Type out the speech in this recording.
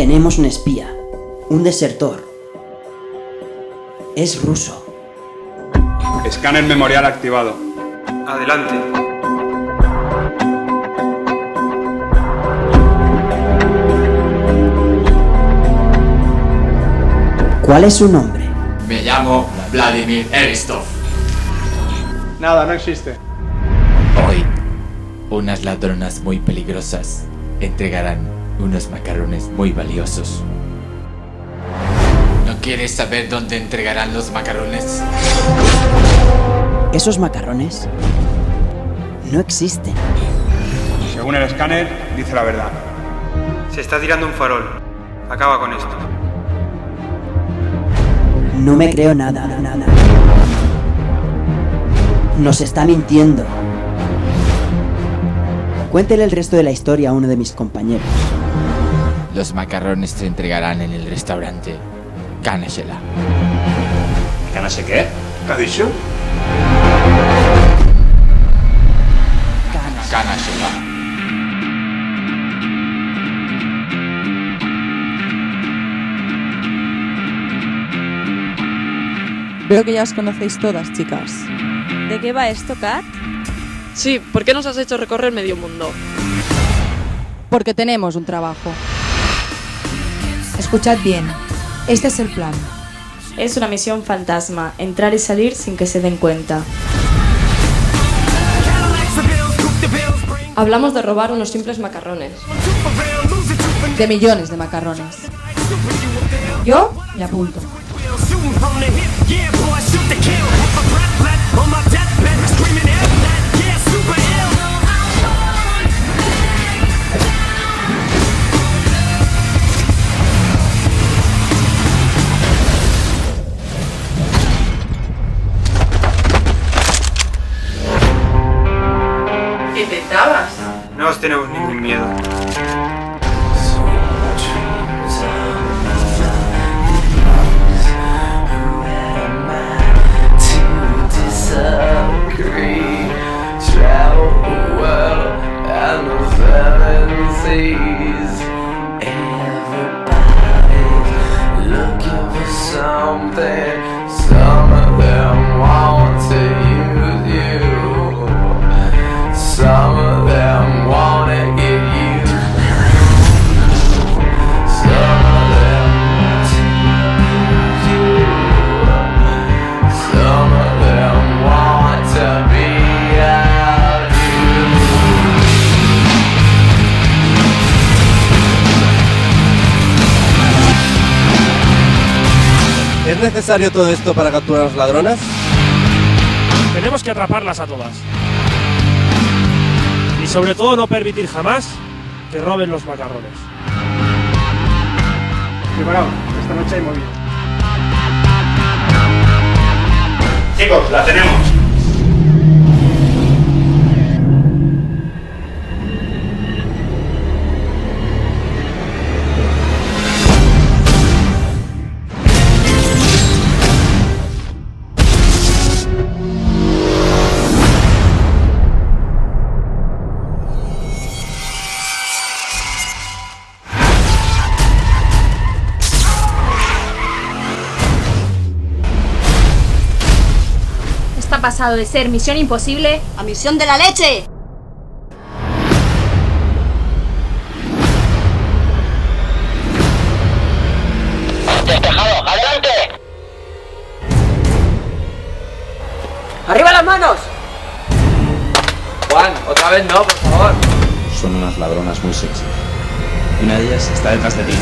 Tenemos un espía, un desertor. Es ruso. Escáner memorial activado. Adelante. ¿Cuál es su nombre? Me llamo Vladimir Eristov. Nada, no existe. Hoy, unas ladronas muy peligrosas entregarán unos macarrones muy valiosos. ¿No quieres saber dónde entregarán los macarrones? Esos macarrones no existen. Según el escáner, dice la verdad. Se está tirando un farol. Acaba con esto. No me creo nada. Nos está mintiendo. Cuéntele el resto de la historia a uno de mis compañeros. Los macarrones se entregarán en el restaurante Kanashela. ¿Kanashe qué? ¿Qué ha dicho? Kanashela. Veo que ya os conocéis todas, chicas. ¿De qué va esto, Kat? Sí, ¿por qué nos has hecho recorrer medio mundo? Porque tenemos un trabajo. Escuchad bien, este es el plan. Es una misión fantasma, entrar y salir sin que se den cuenta. Hablamos de robar unos simples macarrones. De millones de macarrones. Yo me apunto. ¿Qué te trabas? No os tenemos ningún miedo. ¿Es necesario todo esto para capturar a las ladronas? Tenemos que atraparlas a todas. Y sobre todo no permitir jamás que roben los macarrones. Preparado, esta noche hay movida. Chicos, la tenemos. Ha pasado de ser misión imposible ¡A misión de la leche! ¡Despejado! ¡Adelante! ¡Arriba las manos! Juan, otra vez no, por favor. Son unas ladronas muy sexy. Una de ellas está detrás de ti.